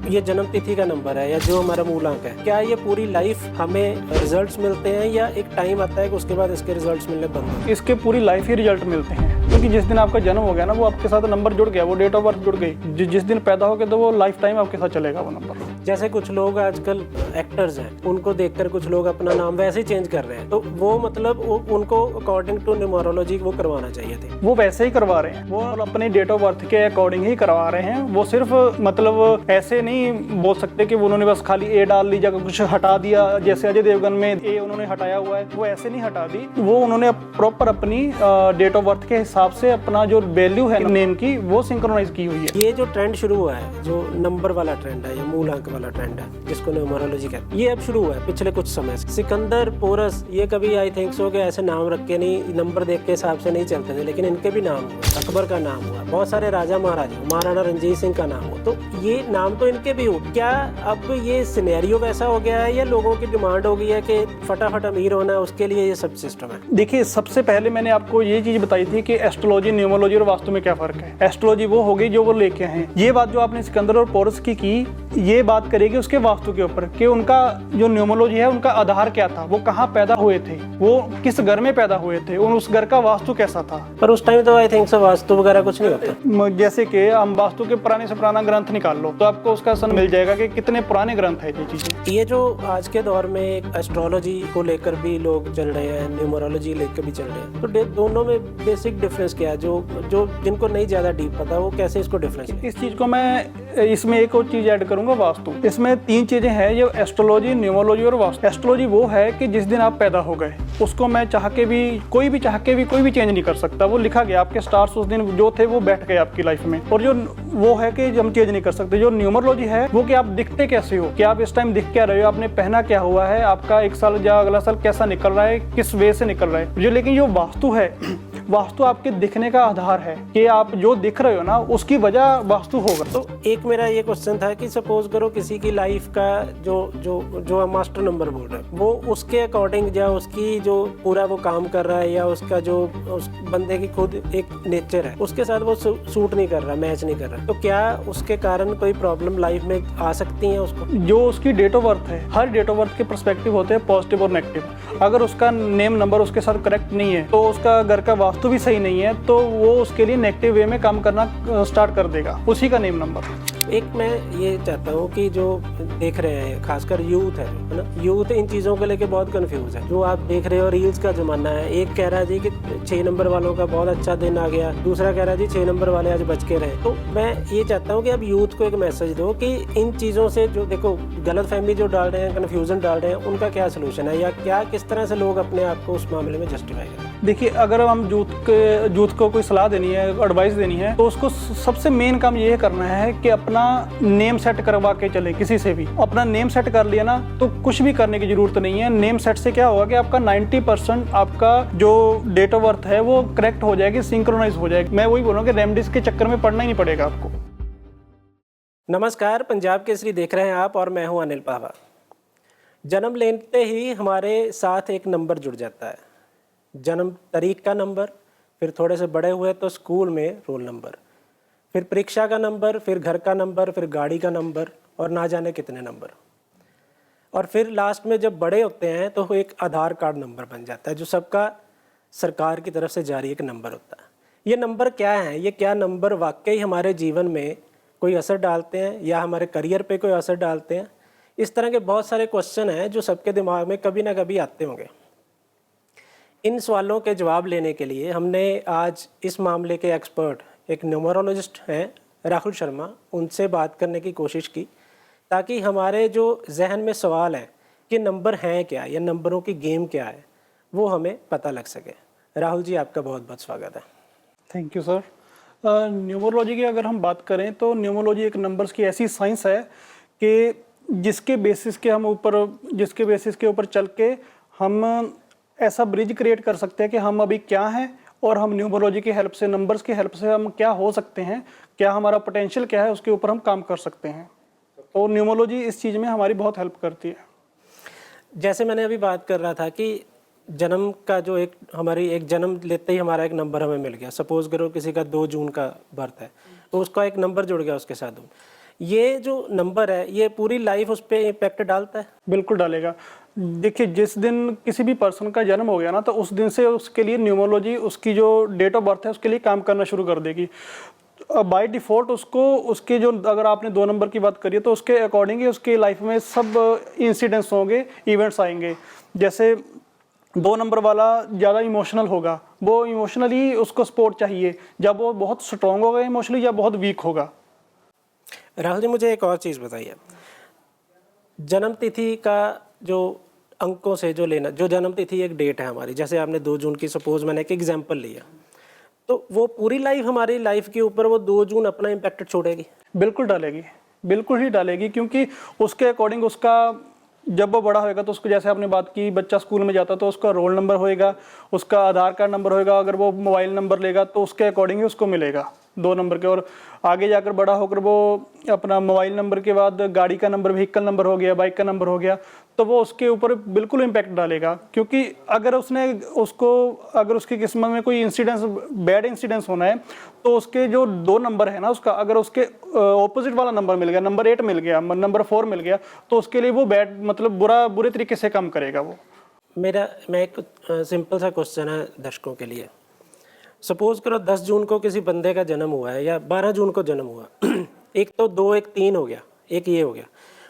ये जन्म तिथि का नंबर है या जो हमारा मूलांक है, क्या ये पूरी लाइफ हमें रिजल्ट्स मिलते हैं या एक टाइम आता है कि उसके बाद इसके रिजल्ट्स मिलने बंद हो? इसके पूरी लाइफ ही रिजल्ट मिलते हैं, क्योंकि जिस दिन आपका जन्म हो गया ना, वो आपके साथ नंबर जुड़ गया, वो डेट ऑफ बर्थ जुड़ गई। जिस दिन पैदा हो गया तो वो लाइफ टाइम आपके साथ चलेगा वो नंबर। जैसे कुछ लोग आजकल एक्टर्स हैं, उनको देखकर कुछ लोग अपना नाम वैसे ही चेंज कर रहे हैं, तो वो मतलब उनको अकॉर्डिंग टू न्यूमरोलॉजी वो करवाना चाहिए थे। वो वैसे ही करवा रहे हैं, वो अपनी डेट ऑफ बर्थ के अकॉर्डिंग ही करवा रहे हैं। वो सिर्फ मतलब ऐसे नहीं बोल सकते कि उन्होंने बस खाली ए डाल दी, जगह कुछ हटा दिया। जैसे अजय देवगन में ए उन्होंने हटाया हुआ है, वो ऐसे नहीं हटा दी, वो उन्होंने प्रॉपर अपनी डेट ऑफ बर्थ के हिसाब से अपना जो वैल्यू है नेम की वो सिंक्रोनाइज की हुई है। ये जो ट्रेंड शुरू हुआ है, जो नंबर वाला ट्रेंड है या मूलांक वाला ट्रेंड है, जिसको न्यूमरोलॉजी कहते हैं, ये अब शुरू हुआ है पिछले कुछ समय से। सिकंदर, पोरस, ये कभी आई थिंक सो के ऐसे नाम रख के नहीं, नंबर देख के हिसाब से नहीं चलते थे, लेकिन इनके भी नाम हुए। अकबर का नाम हुआ, बहुत सारे राजा महाराजा, महाराणा रंजीत सिंह का नाम हुआ, तो ये नाम तो इनके भी हो। क्या अब ये सिनेरियो वैसा हो गया है या लोगों की डिमांड हो गई है कि फटाफट अमीर होना है, उसके लिए ये सब सिस्टम है? देखिए, सबसे पहले मैंने आपको ये चीज बताई थी कि एस्ट्रोलॉजी, न्यूमरोलॉजी और वास्तु में क्या फर्क है। एस्ट्रोलॉजी वो हो गई जो वो लेके हैं। ये बात जो आपने सिकंदर और पोरस की ये बात करेगी उसके वास्तु के ऊपर कि उनका जो न्यूमरोलॉजी है, उनका आधार क्या था, वो कहाँ पैदा हुए थे, वो किस घर में पैदा हुए थे, उस घर का वास्तु कैसा था। पर उस टाइम तो आई थिंक सो वास्तु वगैरह कुछ नहीं होता। जैसे कि हम वास्तु के पुराने से पुराना ग्रंथ निकाल लो तो आपको उसका सन मिल जाएगा कि कितने पुराने ग्रंथ है ये चीजें। ये जो आज के दौर में एस्ट्रोलॉजी को लेकर भी लोग चल रहे हैं, न्यूमरोलॉजी लेकर भी चल रहे हैं, तो दोनों में बेसिक डिफरेंस क्या है? जो जिनको नहीं ज्यादा डीप पता, वो कैसे इसको डिफरेंस? इस चीज को मैं इसमें एक और चीज ऐड करूंगा, वास्तु। इसमें 3 चीजें हैं, ये एस्ट्रोलॉजी, न्यूमरोलॉजी और वास्तु। एस्ट्रोलॉजी वो है कि जिस दिन आप पैदा हो गए, उसको मैं चाह के भी कोई भी चेंज नहीं कर सकता। वो लिखा गया, आपके स्टार्स उस दिन जो थे वो बैठ गए आपकी लाइफ में, और जो वो है कि हम चेंज नहीं कर सकते। जो न्यूमरोलॉजी है वो कि आप दिखते कैसे हो, कि आप इस टाइम दिख क्या रहे हो, आपने पहना क्या हुआ है, आपका एक साल या अगला साल कैसा निकल रहा है, किस वे से निकल रहा है। जो लेकिन जो वास्तु है, वास्तु आपके दिखने का आधार है कि आप जो दिख रहे हो ना, उसकी वजह वास्तु होगा। तो एक मेरा ये क्वेश्चन था कि सपोज करो किसी की लाइफ का जो मास्टर नंबर बोल रहे हैं, वो उसके अकॉर्डिंग या उसकी जो पूरा वो काम कर रहा है, या उसका जो उस बंदे की खुद एक नेचर है, उसके साथ वो सूट नहीं कर रहा, मैच नहीं कर रहा, तो क्या उसके कारण कोई प्रॉब्लम लाइफ में आ सकती है उसको? जो उसकी डेट ऑफ बर्थ है, हर डेट ऑफ बर्थ के पर्सपेक्टिव होते हैं पॉजिटिव और नेगेटिव। अगर उसका नेम नंबर उसके साथ करेक्ट नहीं है, तो उसका घर का वास्तु भी सही नहीं है, तो वो उसके लिए नेगेटिव वे में काम करना स्टार्ट कर देगा, उसी का नेम नंबर। एक मैं ये चाहता हूँ कि जो देख रहे हैं, खासकर यूथ है ना, यूथ इन चीज़ों को लेके बहुत कंफ्यूज है। जो आप देख रहे हो, रील्स का ज़माना है। एक कह रहा है जी कि 6 नंबर वालों का बहुत अच्छा दिन आ गया, दूसरा कह रहा है जी 6 नंबर वाले आज बच के रहे। तो मैं ये चाहता हूँ कि अब यूथ को एक मैसेज दो कि इन चीज़ों से जो देखो गलत फहमी जो डाल रहे हैं, कन्फ्यूजन डाल रहे हैं, उनका क्या सोल्यूशन है, या क्या किस तरह से लोग अपने आप को उस मामले में जस्टिफाई करें? देखिए, अगर हम यूथ को कोई सलाह देनी है, एडवाइस देनी है, तो उसको सबसे मेन काम ये करना है कि अपना नेम सेट करवा के चले। किसी से भी अपना नेम सेट कर लिया ना, तो कुछ भी करने की जरूरत नहीं है। नेम सेट से क्या होगा कि आपका 90% आपका जो डेट ऑफ बर्थ है वो करेक्ट हो जाएगी, सिंक्रोनाइज हो जाएगी। मैं वही बोलूँगा कि रेमडीज के चक्कर में पड़ना ही नहीं पड़ेगा आपको। नमस्कार, पंजाब केसरी देख रहे हैं आप, और मैं हूं अनिल पावा। जन्म लेते ही हमारे साथ एक नंबर जुड़ जाता है, जन्म तारीख का नंबर, फिर थोड़े से बड़े हुए तो स्कूल में रोल नंबर, फिर परीक्षा का नंबर, फिर घर का नंबर, फिर गाड़ी का नंबर, और ना जाने कितने नंबर। और फिर लास्ट में जब बड़े होते हैं तो एक आधार कार्ड नंबर बन जाता है, जो सबका सरकार की तरफ से जारी एक नंबर होता है। ये नंबर क्या है? ये क्या नंबर वाकई हमारे जीवन में कोई असर डालते हैं या हमारे करियर पे कोई असर डालते हैं? इस तरह के बहुत सारे क्वेश्चन हैं जो सबके दिमाग में कभी ना कभी आते होंगे। इन सवालों के जवाब लेने के लिए हमने आज इस मामले के एक्सपर्ट, एक न्यूमरोलॉजिस्ट हैं राहुल शर्मा, उनसे बात करने की कोशिश की, ताकि हमारे जो जहन में सवाल है कि नंबर हैं क्या या नंबरों की गेम क्या है, वो हमें पता लग सके। राहुल जी, आपका बहुत बहुत स्वागत है। Thank you sir. न्यूमरोलॉजी की अगर हम बात करें तो न्यूमरोलॉजी एक नंबर्स की ऐसी साइंस है कि जिसके बेसिस के ऊपर चल के हम ऐसा ब्रिज क्रिएट कर सकते हैं कि हम अभी क्या हैं, और हम न्यूमरोलॉजी की हेल्प से, नंबर्स की हेल्प से हम क्या हो सकते हैं, क्या हमारा पोटेंशियल क्या है, उसके ऊपर हम काम कर सकते हैं। तो न्यूमरोलॉजी इस चीज़ में हमारी बहुत हेल्प करती है। जैसे मैंने अभी बात कर रहा था कि जन्म का जो एक जन्म लेते ही हमारा एक नंबर हमें मिल गया। सपोज करो किसी का 2 जून का बर्थ है, तो उसका एक नंबर जुड़ गया उसके साथ। ये जो नंबर है ये पूरी लाइफ उस पर इम्पेक्ट डालता है? बिल्कुल डालेगा। देखिए, जिस दिन किसी भी पर्सन का जन्म हो गया ना, तो उस दिन से उसके लिए न्यूमरोलॉजी, उसकी जो डेट ऑफ बर्थ है उसके लिए काम करना शुरू कर देगी। बाय डिफ़ॉल्ट उसको, उसके जो, अगर आपने 2 नंबर की बात करी है तो उसके अकॉर्डिंग ही उसके लाइफ में सब इंसिडेंट्स होंगे, इवेंट्स आएंगे। जैसे 2 नंबर वाला ज़्यादा इमोशनल होगा, वो इमोशनली उसको सपोर्ट चाहिए, जब वो बहुत स्ट्रॉन्ग होगा इमोशनली या बहुत वीक होगा। राहुल जी, मुझे एक और चीज़ बताइए, जन्म तिथि का जो अंकों से जो लेना, जो जन्म तिथि एक डेट है हमारी, जैसे आपने 2 जून की, सपोज मैंने एक एग्जांपल लिया, तो वो पूरी लाइफ, हमारी लाइफ के ऊपर वो 2 जून अपना इम्पैक्ट छोड़ेगी? बिल्कुल डालेगी, बिल्कुल ही डालेगी, क्योंकि उसके अकॉर्डिंग उसका, जब वो बड़ा होएगा तो उसको, जैसे आपने बात की, बच्चा स्कूल में जाता तो उसका रोल नंबर होएगा, उसका आधार कार्ड नंबर होएगा, अगर वो मोबाइल नंबर लेगा तो उसके अकॉर्डिंग ही उसको मिलेगा 2 नंबर के। और आगे जाकर बड़ा होकर वो अपना मोबाइल नंबर के बाद गाड़ी का नंबर, व्हीकल नंबर हो गया, बाइक का नंबर हो गया, तो वो उसके ऊपर बिल्कुल इम्पैक्ट डालेगा। क्योंकि अगर उसकी किस्मत में कोई इंसिडेंस, बैड इंसिडेंस होना है, तो उसके जो 2 नंबर है ना उसका, अगर उसके ऑपोजिट वाला नंबर मिल गया, नंबर 8 मिल गया, नंबर 4 मिल गया, तो उसके लिए वो बैड, मतलब बुरे तरीके से काम करेगा वो। मैं एक सिंपल सा क्वेश्चन है दर्शकों के लिए। सपोज करो 10 जून को किसी बंदे का जन्म हुआ है या 12 जून को जन्म हुआ एक तो 2, एक 3 हो गया, एक ये हो गया,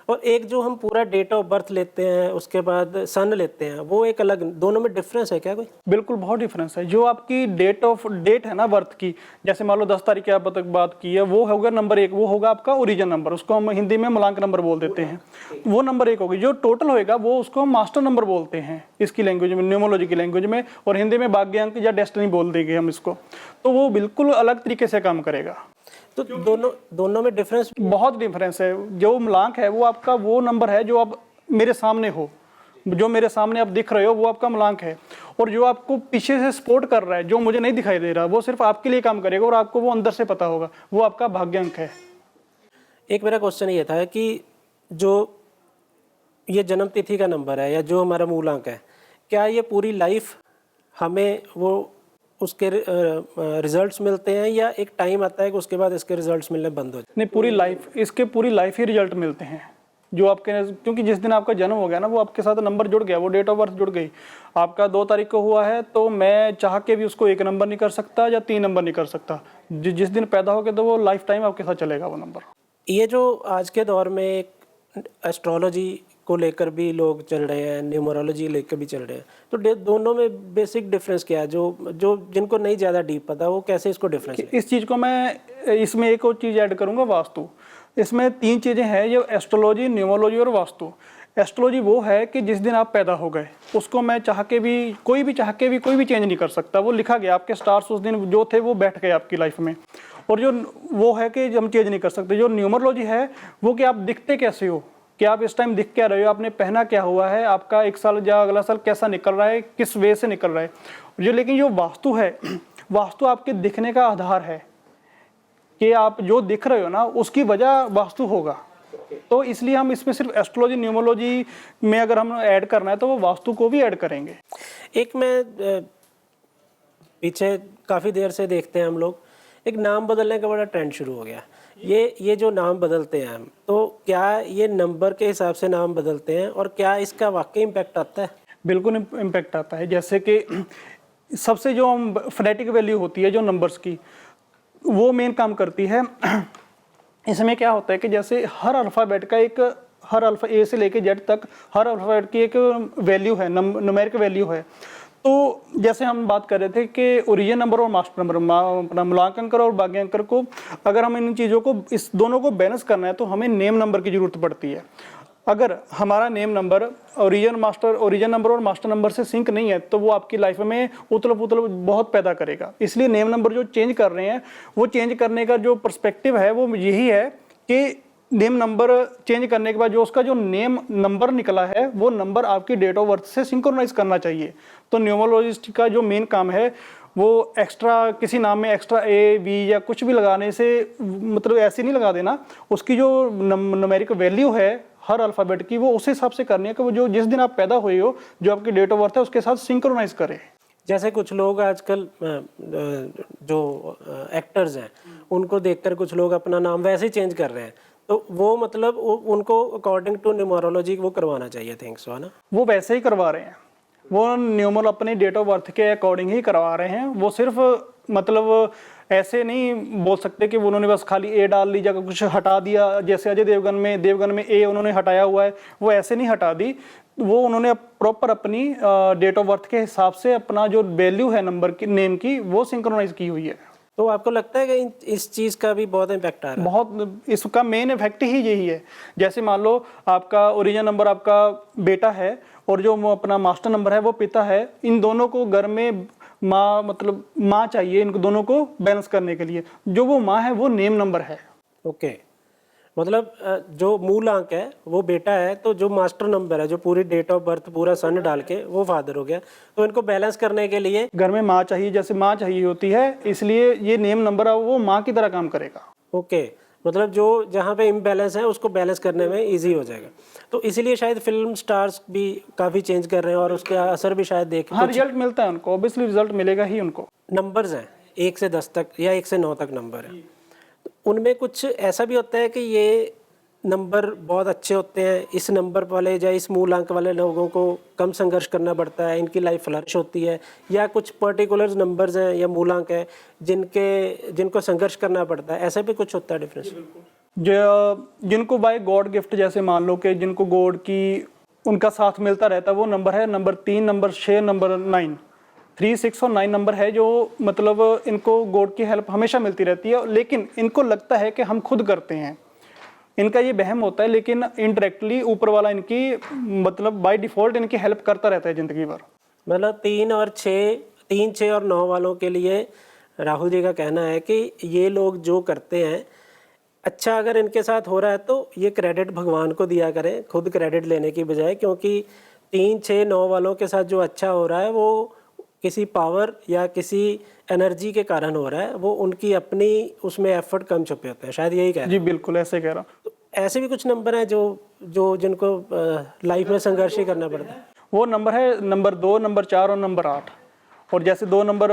और एक जो हम पूरा डेट ऑफ बर्थ लेते हैं, उसके बाद सन लेते हैं, वो एक अलग, दोनों में डिफरेंस है क्या कोई? बिल्कुल, बहुत डिफरेंस है। जो आपकी डेट है ना बर्थ की, जैसे मान लो 10 तारीख की आप तक बात की है, वो होगा नंबर 1, वो होगा आपका ओरिजिन नंबर, उसको हम हिंदी में मूलांक नंबर बोल देते हैं, वो नंबर 1 होगी। जो टोटल होएगा वो उसको हम मास्टर नंबर बोलते हैं इसकी लैंग्वेज में, न्यूमरोलॉजी की लैंग्वेज में, और हिंदी में भाग्य अंक या डेस्टिनी बोल देंगे हम इसको। तो वो बिल्कुल अलग तरीके से काम करेगा। तो दोनों में डिफरेंस बहुत डिफरेंस है। जो मूलांक है वो आपका वो नंबर है जो आप मेरे सामने हो, जो मेरे सामने आप दिख रहे हो, वो आपका मूलांक है। और जो आपको पीछे से सपोर्ट कर रहा है, जो मुझे नहीं दिखाई दे रहा, वो सिर्फ आपके लिए काम करेगा और आपको वो अंदर से पता होगा, वो आपका भाग्यांक है। एक मेरा क्वेश्चन ये था कि जो ये जन्म तिथि का नंबर है या जो हमारा मूलांक है, क्या ये पूरी लाइफ हमें वो उसके रिजल्ट्स मिलते हैं, या एक टाइम आता है कि उसके बाद इसके रिजल्ट्स मिलने बंद हो जाते हैं? नहीं, पूरी लाइफ ही रिजल्ट मिलते हैं जो आपके, क्योंकि जिस दिन आपका जन्म हो गया ना, वो आपके साथ नंबर जुड़ गया, वो डेट ऑफ बर्थ जुड़ गई। आपका 2 तारीख को हुआ है, तो मैं चाह के भी उसको 1 नंबर नहीं कर सकता या 3 नंबर नहीं कर सकता। जिस दिन पैदा हो गया तो वो लाइफ टाइम आपके साथ चलेगा वो नंबर। ये जो आज के दौर में एक एस्ट्रोलॉजी को लेकर भी लोग चल रहे हैं, न्यूमरोलॉजी लेकर भी चल रहे हैं, तो दोनों में बेसिक डिफरेंस क्या है? जो जिनको नहीं ज़्यादा डीप पता, वो कैसे इसको डिफरेंस? इस चीज़ को मैं, इसमें एक और चीज़ ऐड करूँगा, वास्तु। इसमें 3 चीज़ें हैं, जो एस्ट्रोलॉजी, न्यूमरोलॉजी और वास्तु। एस्ट्रोलॉजी वो है कि जिस दिन आप पैदा हो गए, उसको मैं चाह के भी कोई भी चेंज नहीं कर सकता। वो लिखा गया, आपके स्टार्स उस दिन जो थे वो बैठ गए आपकी लाइफ में, और जो वो है कि हम चेंज नहीं कर सकते। जो न्यूमरोलॉजी है वो कि आप दिखते कैसे हो, कि आप इस टाइम दिख क्या रहे हो, आपने पहना क्या हुआ है, आपका 1 साल या अगला साल कैसा निकल रहा है, किस वे से निकल रहा है। लेकिन जो वास्तु है, वास्तु आपके दिखने का आधार है, कि आप जो दिख रहे हो ना उसकी वजह वास्तु होगा। तो इसलिए हम इसमें सिर्फ एस्ट्रोलॉजी, न्यूमरोलॉजी में अगर हम ऐड करना है तो वो वास्तु को भी ऐड करेंगे। एक मैं पीछे काफ़ी देर से देखते हैं हम लोग, एक नाम बदलने का बड़ा ट्रेंड शुरू हो गया। ये जो नाम बदलते हैं हम, तो क्या ये नंबर के हिसाब से नाम बदलते हैं, और क्या इसका वाकई इम्पैक्ट आता है? बिल्कुल इम्पैक्ट आता है। जैसे कि सबसे जो फोनेटिक वैल्यू होती है जो नंबर्स की, वो मेन काम करती है। इसमें क्या होता है कि जैसे हर अल्फ़ाबेट का हर अल्फ़ा ए से लेके जेड तक हर अल्फ़ाबेट की एक वैल्यू है, न्यूमेरिक वैल्यू है। तो जैसे हम बात कर रहे थे कि ओरिजिन नंबर और मास्टर नंबर, अपना मूलांक अंक और भाग्य अंक को, अगर हम इन चीज़ों को, इस दोनों को बैलेंस करना है तो हमें नेम नंबर की ज़रूरत पड़ती है। अगर हमारा नेम नंबर ओरिजिन नंबर और मास्टर नंबर से सिंक नहीं है तो वो आपकी लाइफ में उथल पुथल बहुत पैदा करेगा। इसलिए नेम नंबर जो चेंज कर रहे हैं, वो चेंज करने का जो पर्सपेक्टिव है वो यही है कि नेम नंबर चेंज करने के बाद जो उसका जो नेम नंबर निकला है, वो नंबर आपकी डेट ऑफ बर्थ से सिंक्रोनाइज करना चाहिए। तो न्यूमरोलॉजिस्ट का जो मेन काम है वो एक्स्ट्रा, किसी नाम में एक्स्ट्रा ए बी या कुछ भी लगाने से, मतलब ऐसे नहीं लगा देना। उसकी जो न्यूमेरिक वैल्यू है हर अल्फ़ाबेट की, वो उस हिसाब से करनी है कि वो जो जिस दिन आप पैदा हुए हो, जो आपकी डेट ऑफ बर्थ है, उसके साथ सिंक्रोनाइज करे। जैसे कुछ लोग आजकल जो एक्टर्स हैं, उनको देखकर कुछ लोग अपना नाम वैसे ही चेंज कर रहे हैं, तो वो मतलब उनको अकॉर्डिंग टू न्यूमरोलॉजी वो करवाना चाहिए, थिंक सो, है ना? वो वैसे ही करवा रहे हैं, वो न्यूमर अपने डेट ऑफ बर्थ के अकॉर्डिंग ही करवा रहे हैं। वो सिर्फ मतलब ऐसे नहीं बोल सकते कि उन्होंने बस खाली ए डाल ली, जगह कुछ हटा दिया, जैसे अजय देवगन में ए उन्होंने हटाया हुआ है, वो ऐसे नहीं हटा दी। वो उन्होंने प्रॉपर अपनी डेट ऑफ बर्थ के हिसाब से अपना जो वैल्यू है नंबर की, नेम की, वो सिंक्रोनाइज की हुई है। तो आपको लगता है कि इस चीज़ का भी बहुत इम्पैक्ट आ रहा है? बहुत, इसका मेन इफेक्ट ही यही है। जैसे मान लो आपका ओरिजिन नंबर आपका बेटा है और जो अपना मास्टर नंबर है वो पिता है, इन दोनों को घर में माँ, मतलब माँ चाहिए इन दोनों को बैलेंस करने के लिए। जो वो माँ है वो नेम नंबर है। ओके, मतलब जो मूल अंक है वो बेटा है, तो जो मास्टर नंबर है, जो पूरी डेट ऑफ बर्थ पूरा सन डाल के, वो फादर हो गया। तो इनको बैलेंस करने के लिए घर में माँ चाहिए, जैसे माँ चाहिए होती है, इसलिए ये नेम नंबर है वो माँ की तरह काम करेगा। ओके, मतलब जो जहाँ पे इम्बैलेंस है उसको बैलेंस करने में इजी हो जाएगा। तो इसीलिए शायद फिल्म स्टार्स भी काफ़ी चेंज कर रहे हैं और उसका असर भी शायद देख। हाँ, रिजल्ट मिलता है उनको, ऑब्वियसली रिजल्ट मिलेगा ही उनको। नंबर्स हैं 1 से 10 तक या 1 से 9 तक नंबर है, तो उनमें कुछ ऐसा भी होता है कि ये नंबर बहुत अच्छे होते हैं, इस नंबर वाले या इस मूल अंक वाले लोगों को कम संघर्ष करना पड़ता है, इनकी लाइफ फ्लरिश होती है, या कुछ पर्टिकुलर नंबर्स हैं या मूल अंक हैं जिनको संघर्ष करना पड़ता है, ऐसा भी कुछ होता है डिफरेंस? जो जिनको बाय गॉड गिफ्ट, जैसे मान लो कि जिनको गॉड की उनका साथ मिलता रहता है, वो नंबर है नंबर 3, नंबर 6, नंबर 9, 3, 6 और 9 नंबर है, जो मतलब इनको गॉड की हेल्प हमेशा मिलती रहती है। लेकिन इनको लगता है कि हम खुद करते हैं, इनका ये वहम होता है, लेकिन इनडायरेक्टली ऊपर वाला इनकी मतलब बाय डिफॉल्ट इनकी हेल्प करता रहता है जिंदगी भर। मतलब 3, 6 और 9 वालों के लिए राहुल जी का कहना है कि ये लोग जो करते हैं, अच्छा अगर इनके साथ हो रहा है तो ये क्रेडिट भगवान को दिया करें, खुद क्रेडिट लेने की बजाय, क्योंकि 3, 6, 9 वालों के साथ जो अच्छा हो रहा है वो किसी पावर या किसी एनर्जी के कारण हो रहा है, वो उनकी अपनी उसमें एफर्ट कम छुपे होते हैं, शायद यही कह रहे हैं। जी बिल्कुल, ऐसे कह रहा हूँ। तो ऐसे भी कुछ नंबर हैं जो जिनको लाइफ में संघर्ष ही करना पड़ता है? वो नंबर है नंबर 2, नंबर 4 और नंबर 8। और जैसे 2 नंबर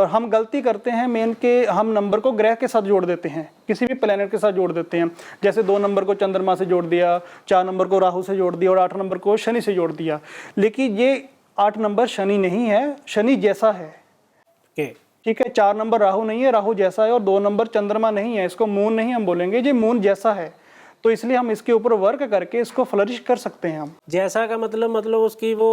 हम गलती करते हैं मेन के, हम नंबर को ग्रह के साथ जोड़ देते हैं, किसी भी प्लेनेट के साथ जोड़ देते हैं। जैसे 2 नंबर को चंद्रमा से जोड़ दिया, 4 नंबर को राहु से जोड़ दिया और 8 नंबर को शनि से जोड़ दिया। लेकिन ये 8 नंबर शनि नहीं है, शनि जैसा है। ठीक है, 4 नंबर राहु नहीं है, राहु जैसा है, और 2 नंबर चंद्रमा नहीं है, इसको मून नहीं हम बोलेंगे, ये मून जैसा है। तो इसलिए हम इसके ऊपर वर्क करके इसको फ्लरिश कर सकते हैं। हम जैसा का मतलब उसकी वो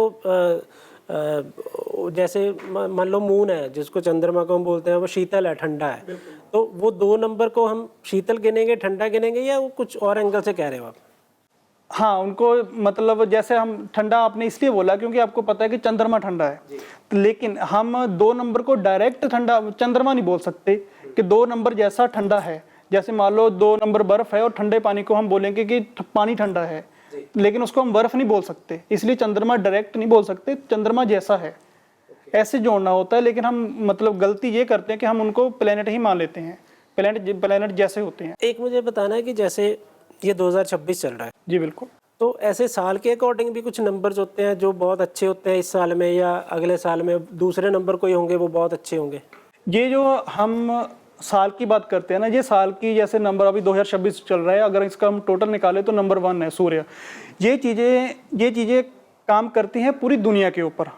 जैसे मान लो मून है जिसको चंद्रमा को हम बोलते हैं, वो शीतल है, ठंडा है, तो वो 2 नंबर को हम शीतल गिनेंगे, ठंडा गिनेंगे, या वो कुछ और एंगल से कह रहे हो आप? हाँ, उनको मतलब जैसे हम ठंडा आपने इसलिए बोला क्योंकि आपको पता है कि चंद्रमा ठंडा है, लेकिन हम 2 नंबर को डायरेक्ट ठंडा चंद्रमा नहीं बोल सकते कि 2 नंबर जैसा ठंडा है। जैसे मान लो 2 नंबर बर्फ है और ठंडे पानी को हम बोलेंगे कि पानी ठंडा है, लेकिन उसको हम बर्फ नहीं बोल सकते, इसलिए चंद्रमा डायरेक्ट नहीं बोल सकते, चंद्रमा जैसा है, ऐसे जोड़ना होता है। लेकिन हम मतलब गलती ये करते हैं कि हम उनको प्लेनेट ही मान लेते हैं, प्लेनेट जैसे होते हैं। एक मुझे बताना है कि जैसे ये 2026 चल रहा है। जी बिल्कुल। तो ऐसे साल के अकॉर्डिंग भी कुछ नंबर्स होते हैं जो बहुत अच्छे होते हैं इस साल में, या अगले साल में दूसरे नंबर कोई होंगे वो बहुत अच्छे होंगे? ये जो हम साल की बात करते हैं ना, ये साल की जैसे नंबर अभी 2026 चल रहा है, अगर इसका हम टोटल निकालें तो नंबर 1 है सूर्य। ये चीज़ें काम करती हैं पूरी दुनिया के ऊपर।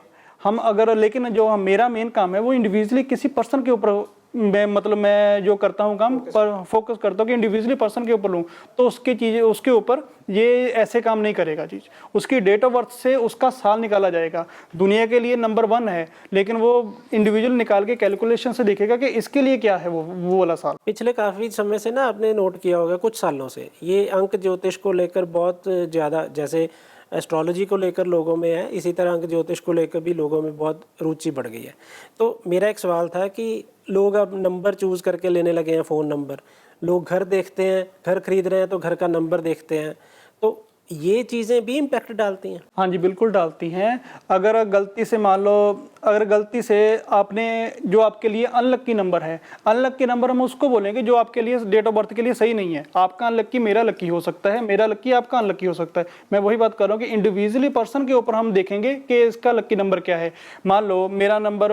हम अगर, लेकिन जो मेरा मेन काम है वो इंडिविजुअली किसी पर्सन के ऊपर मैं जो करता हूँ काम पर फोकस करता हूँ कि इंडिविजुअली पर्सन के ऊपर लूँ, तो उसके ऊपर ये ऐसे काम नहीं करेगा चीज़। उसकी डेट ऑफ बर्थ से उसका साल निकाला जाएगा। दुनिया के लिए नंबर 1 है, लेकिन वो इंडिविजुअल निकाल के कैलकुलेशन से देखेगा कि इसके लिए क्या है वो वाला साल। पिछले काफ़ी समय से ना आपने नोट किया होगा, कुछ सालों से ये अंक ज्योतिष को लेकर बहुत ज़्यादा, जैसे एस्ट्रोलॉजी को लेकर लोगों में है, इसी तरह अंक ज्योतिष को लेकर भी लोगों में बहुत रुचि बढ़ गई है। तो मेरा एक सवाल था कि लोग अब नंबर चूज़ करके लेने लगे हैं, फ़ोन नंबर। लोग घर देखते हैं, घर खरीद रहे हैं तो घर का नंबर देखते हैं, तो ये चीज़ें भी इम्पैक्ट डालती हैं? हाँ जी बिल्कुल डालती हैं। अगर गलती से मान लो, अगर गलती से आपने जो आपके लिए अनलक्की नंबर है, अनलक्की नंबर हम उसको बोलेंगे जो आपके लिए डेट ऑफ बर्थ के लिए सही नहीं है। आपका अनलक्की मेरा लक्की हो सकता है, मेरा लक्की आपका अनलक्की हो सकता है। मैं वही बात कर रहा हूँ कि इंडिविजुअली पर्सन के ऊपर हम देखेंगे कि इसका लक्की नंबर क्या है। मान लो मेरा नंबर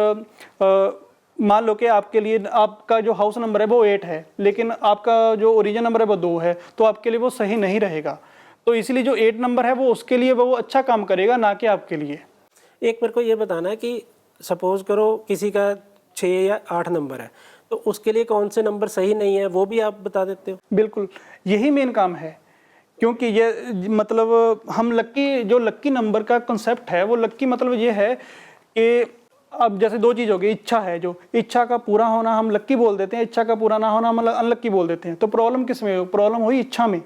मान लो कि आपके लिए आपका जो हाउस नंबर है वो 8 है, लेकिन आपका जो ओरिजिन नंबर है वो 2 है, तो आपके लिए वो सही नहीं रहेगा। तो इसलिए जो 8 नंबर है वो उसके लिए वो अच्छा काम करेगा, ना कि आपके लिए। एक मेरे को ये बताना है कि सपोज करो किसी का 6 या 8 नंबर है, तो उसके लिए कौन से नंबर सही नहीं है वो भी आप बता देते हो? बिल्कुल, यही मेन काम है, क्योंकि ये मतलब हम लक्की नंबर का कंसेप्ट है, वो लक्की मतलब ये है कि अब जैसे 2 चीज़ हो गई, इच्छा है, जो इच्छा का पूरा होना हम लक्की बोल देते हैं, इच्छा का पूरा ना होना हम अनलक्की बोल देते हैं। तो प्रॉब्लम किस में? प्रॉब्लम हुई इच्छा में।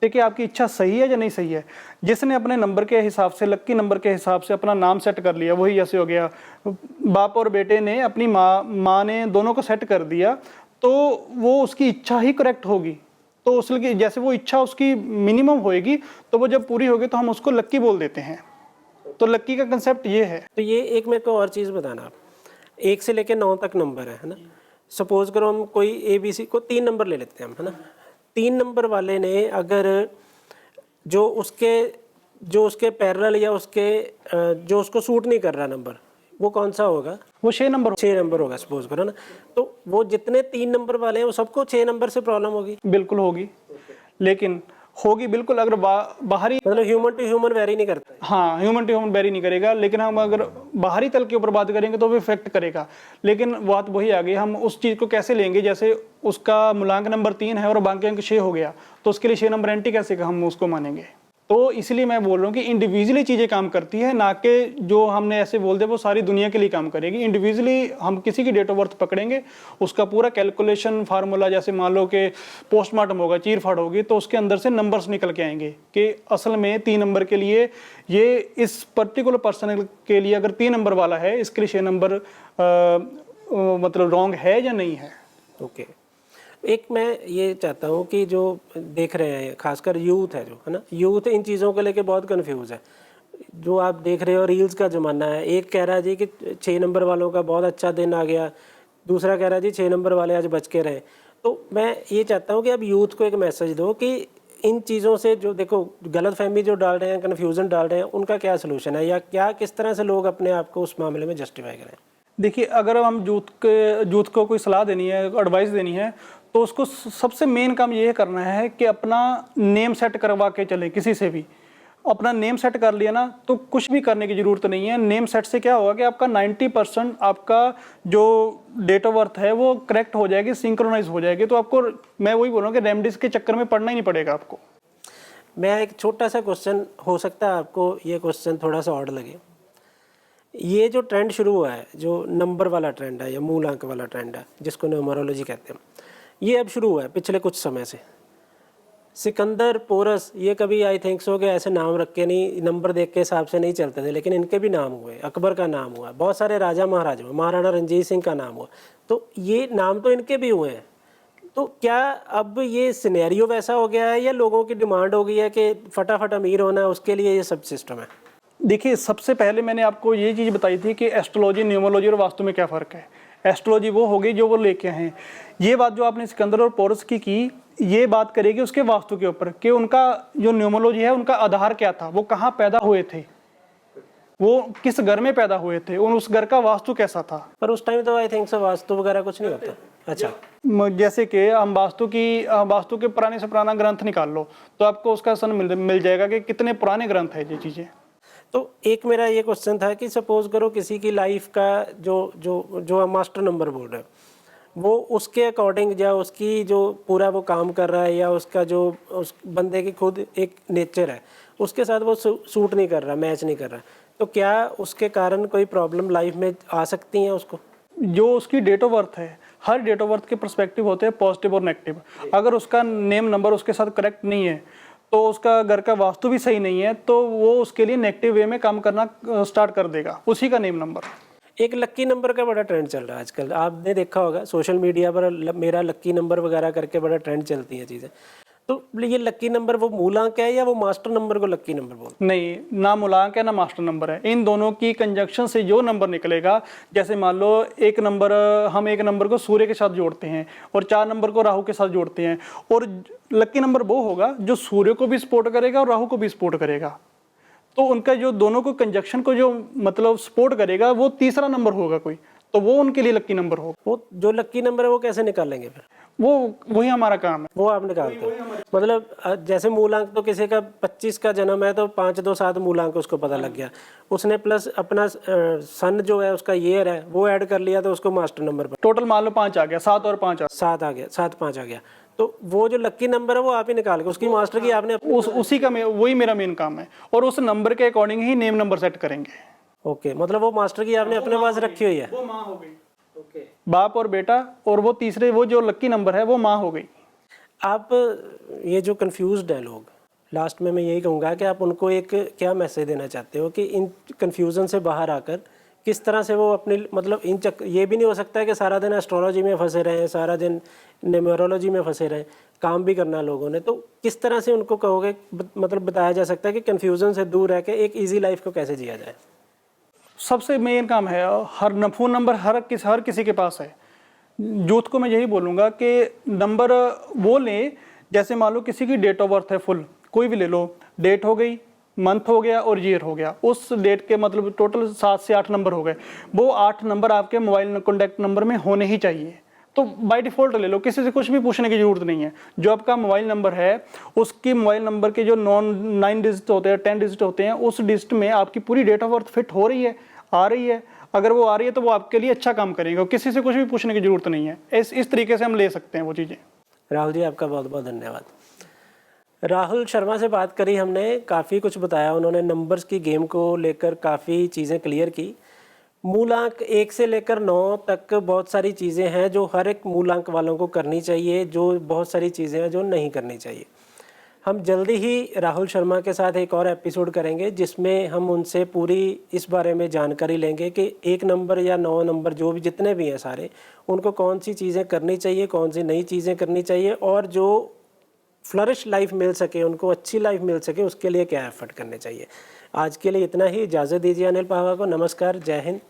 देखिए आपकी इच्छा सही है या नहीं सही है। जिसने अपने नंबर के हिसाब से, लक्की नंबर के हिसाब से अपना नाम सेट कर लिया, वही जैसे हो गया बाप और बेटे ने, अपनी माँ ने, दोनों को सेट कर दिया, तो वो उसकी इच्छा ही करेक्ट होगी। तो उसकी जैसे वो इच्छा उसकी मिनिमम होएगी, तो वो जब पूरी होगी तो हम उसको लक्की बोल देते हैं। तो लक्की का कंसेप्ट ये है। तो ये एक मेरे को और चीज़ बताना आप, 1 से लेकर 9 तक नंबर है ना? सपोज करो हम कोई ABC को 3 नंबर ले लेते हैं हम, है ना? 3 नंबर वाले ने अगर जो उसके पैरेलल या जो उसको सूट नहीं कर रहा नंबर, वो कौन सा होगा? वो 6 नंबर 6 नंबर होगा सपोज करो ना। तो वो जितने 3 नंबर वाले हैं वो सबको 6 नंबर से प्रॉब्लम होगी? बिल्कुल होगी, लेकिन होगी बिल्कुल अगर बाहरी, मतलब ह्यूमन टू ह्यूमन वेरी नहीं करता है। हाँ, ह्यूमन टू ह्यूमन वेरी नहीं करेगा, लेकिन हम अगर बाहरी तल के ऊपर बात करेंगे तो वो इफेक्ट करेगा। लेकिन बात वही आ गई, हम उस चीज़ को कैसे लेंगे? जैसे उसका मूलांक नंबर 3 है और बाकी अंक 6 हो गया, तो उसके लिए 6 नंबर एंटी कैसे हम उसको मानेंगे? तो इसलिए मैं बोल रहा हूँ कि इंडिविजुअली चीज़ें काम करती है, ना कि जो हमने ऐसे बोल दे वो सारी दुनिया के लिए काम करेगी। इंडिविजुअली हम किसी की डेट ऑफ बर्थ पकड़ेंगे, उसका पूरा कैलकुलेशन फार्मूला, जैसे मान लो कि पोस्टमार्टम होगा, चीर फाड़ होगी, तो उसके अंदर से नंबर्स निकल के आएंगे कि असल में 3 नंबर के लिए ये इस पर्टिकुलर पर्सन के लिए अगर 3 नंबर वाला है, इसके लिए 6 नंबर मतलब रॉन्ग है या नहीं है। ओके। एक मैं ये चाहता हूँ कि जो देख रहे हैं, खासकर यूथ है जो, है ना, यूथ इन चीज़ों को लेके बहुत कंफ्यूज है। जो आप देख रहे हो रील्स का ज़माना है, एक कह रहा है जी कि 6 नंबर वालों का बहुत अच्छा दिन आ गया, दूसरा कह रहा है जी 6 नंबर वाले आज बच के रहे। तो मैं ये चाहता हूँ कि अब यूथ को एक मैसेज दो कि इन चीज़ों से जो देखो गलतफहमी जो डाल रहे हैं, कन्फ्यूज़न डाल रहे हैं, उनका क्या सोल्यूशन है, या क्या किस तरह से लोग अपने आप को उस मामले में जस्टिफाई करें? देखिए, अगर हम यूथ को कोई सलाह देनी है, एडवाइस देनी है, तो उसको सबसे मेन काम ये करना है कि अपना नेम सेट करवा के चले। किसी से भी अपना नेम सेट कर लिया ना, तो कुछ भी करने की ज़रूरत नहीं है। नेम सेट से क्या होगा कि आपका 90% आपका जो डेट ऑफ बर्थ है वो करेक्ट हो जाएगी, सिंक्रोनाइज हो जाएगी। तो आपको, मैं वही बोल रहा हूँ कि रेमडीज के चक्कर में पड़ना ही नहीं पड़ेगा आपको। मैं एक छोटा सा क्वेश्चन, हो सकता है आपको ये क्वेश्चन थोड़ा सा ऑड लगे। ये जो ट्रेंड शुरू हुआ है, जो नंबर वाला ट्रेंड है या मूल अंक वाला ट्रेंड है, जिसको न्यूमरोलॉजी कहते हैं, ये अब शुरू हुआ है पिछले कुछ समय से। सिकंदर, पोरस, ये कभी आई थिंक सो कि ऐसे नाम रख के नहीं, नंबर देख के हिसाब से नहीं चलते थे, लेकिन इनके भी नाम हुए। अकबर का नाम हुआ, बहुत सारे राजा महाराजा, महाराणा रंजीत सिंह का नाम हुआ, तो ये नाम तो इनके भी हुए हैं। तो क्या अब ये सिनेरियो वैसा हो गया है या लोगों की डिमांड हो गई है कि फटाफट अमीर होना है, उसके लिए ये सब सिस्टम है? देखिए, सबसे पहले मैंने आपको ये चीज़ बताई थी कि एस्ट्रोलॉजी, न्यूमरोलॉजी और वास्तु में क्या फ़र्क है। एस्ट्रोलॉजी वो हो गई जो वो लेके आए हैं। ये बात जो आपने सिकंदर और पोरस की, ये बात करेगी उसके वास्तु के ऊपर कि उनका जो न्यूमरोलॉजी है, उनका आधार क्या था, वो कहाँ पैदा हुए थे, वो किस घर में पैदा हुए थे, और उस घर का वास्तु कैसा था। पर उस टाइम तो आई थिंक सो वास्तु वगैरह कुछ नहीं होता। अच्छा, जैसे कि हम वास्तु के पुराने से पुराना ग्रंथ निकाल लो, तो आपको उसका सन मिल जाएगा कि कितने पुराने ग्रंथ है ये चीज़ें। तो एक मेरा ये क्वेश्चन था कि सपोज करो किसी की लाइफ का जो मास्टर नंबर बोल रहे हैं, वो उसके अकॉर्डिंग, या उसकी जो पूरा वो काम कर रहा है, या उसका जो उस बंदे की खुद एक नेचर है, उसके साथ वो सूट नहीं कर रहा, मैच नहीं कर रहा, तो क्या उसके कारण कोई प्रॉब्लम लाइफ में आ सकती है उसको? जो उसकी डेट ऑफ बर्थ है, हर डेट ऑफ बर्थ के पर्सपेक्टिव होते हैं पॉजिटिव और नेगेटिव। अगर उसका नेम नंबर उसके साथ करेक्ट नहीं है, तो उसका घर का वास्तु भी सही नहीं है, तो वो उसके लिए नेगेटिव वे में काम करना स्टार्ट कर देगा, उसी का नेम नंबर। एक लक्की नंबर का बड़ा ट्रेंड चल रहा है आजकल, आपने देखा होगा सोशल मीडिया पर, मेरा लक्की नंबर वगैरह करके बड़ा ट्रेंड चलती है चीज़ें। तो ये लक्की नंबर वो मूलांक है या वो मास्टर नंबर को लक्की नंबर बोलते? नहीं, ना मूलांक है ना मास्टर नंबर है। इन दोनों की कंजंक्शन से जो नंबर निकलेगा, जैसे मान लो हम एक नंबर को सूर्य के साथ जोड़ते हैं और 4 नंबर को राहु के साथ जोड़ते हैं, और लक्की नंबर वो होगा जो सूर्य को भी सपोर्ट करेगा और राहु को भी सपोर्ट करेगा। तो उनका जो दोनों को कंजंक्शन को जो मतलब सपोर्ट करेगा, वो तीसरा नंबर होगा कोई। तो वो उनके लिए लक्की नंबर होगा। वो जो लक्की नंबर है वो कैसे निकालेंगे फिर? वो वही हमारा काम है। वो आप निकालते हो? मतलब जैसे मूलांक तो किसी का 25 का जन्म है तो 5 2 7 मूलांक उसको पता लग गया, उसने प्लस अपना सन जो है उसका ईयर है वो ऐड कर लिया तो उसको मास्टर नंबर पर टोटल मान लो 5 आ गया, 7 और 5 7 आ गया, 7 5 आ गया। तो वो जो लक्की नंबर है वो आप ही निकाल के उसकी मास्टर की आपने उसी का वही मेरा मेन काम है। और उस नंबर के अकॉर्डिंग ही नेम नंबर सेट करेंगे। ओके, मतलब वो मास्टर की आपने अपने पास रखी हुई है। वो माँ हो गई, ओके, बाप और बेटा, और वो तीसरे वो जो लक्की नंबर है वो माँ हो गई। आप ये जो कंफ्यूज्ड है लोग, लास्ट में मैं यही कहूँगा कि आप उनको एक क्या मैसेज देना चाहते हो कि इन कंफ्यूजन से बाहर आकर किस तरह से वो अपनी मतलब ये भी नहीं हो सकता है कि सारा दिन एस्ट्रोलॉजी में फंसे रहें, सारा दिन न्यूमरोलॉजी में फंसे रहें, काम भी करना लोगों ने। तो किस तरह से उनको कहोगे, मतलब बताया जा सकता है कि कन्फ्यूज़न से दूर रह के एक ईजी लाइफ को कैसे जिया जाए? सबसे मेन काम है, हर फ़ोन नंबर हर किसी के पास है। यूथ को मैं यही बोलूँगा कि नंबर वो लें, जैसे मान लो किसी की डेट ऑफ बर्थ है फुल, कोई भी ले लो, डेट हो गई, मंथ हो गया और ईयर हो गया, उस डेट के मतलब टोटल 7 से 8 नंबर हो गए। वो 8 नंबर आपके मोबाइल कॉन्टैक्ट नंबर में होने ही चाहिए। तो बाय डिफ़ॉल्ट ले लो, किसी से कुछ भी पूछने की ज़रूरत नहीं है। जो आपका मोबाइल नंबर है उसकी मोबाइल नंबर के जो 9 डिजिट होते हैं, 10 डिजिट होते हैं, उस डिजिट में आपकी पूरी डेट ऑफ बर्थ फिट हो रही है, आ रही है। अगर वो आ रही है तो वो आपके लिए अच्छा काम करेगा, किसी से कुछ भी पूछने की ज़रूरत नहीं है। इस तरीके से हम ले सकते हैं वो चीज़ें। राहुल जी, आपका बहुत बहुत धन्यवाद। राहुल शर्मा से बात करी हमने, काफ़ी कुछ बताया उन्होंने, नंबर्स की गेम को लेकर काफ़ी चीज़ें क्लियर की। मूलांक 1 से लेकर 9 तक बहुत सारी चीज़ें हैं जो हर एक मूलांक वालों को करनी चाहिए, जो बहुत सारी चीज़ें हैं जो नहीं करनी चाहिए। हम जल्दी ही राहुल शर्मा के साथ एक और एपिसोड करेंगे जिसमें हम उनसे पूरी इस बारे में जानकारी लेंगे कि 1 नंबर या 9 नंबर जो भी जितने भी हैं सारे, उनको कौन सी चीज़ें करनी चाहिए, कौन सी नई चीज़ें करनी चाहिए, और जो फ्लरिश लाइफ मिल सके, उनको अच्छी लाइफ मिल सके, उसके लिए क्या एफर्ट करने चाहिए। आज के लिए इतना ही, इजाज़त दीजिए अनिल पावा को। नमस्कार, जय हिंद।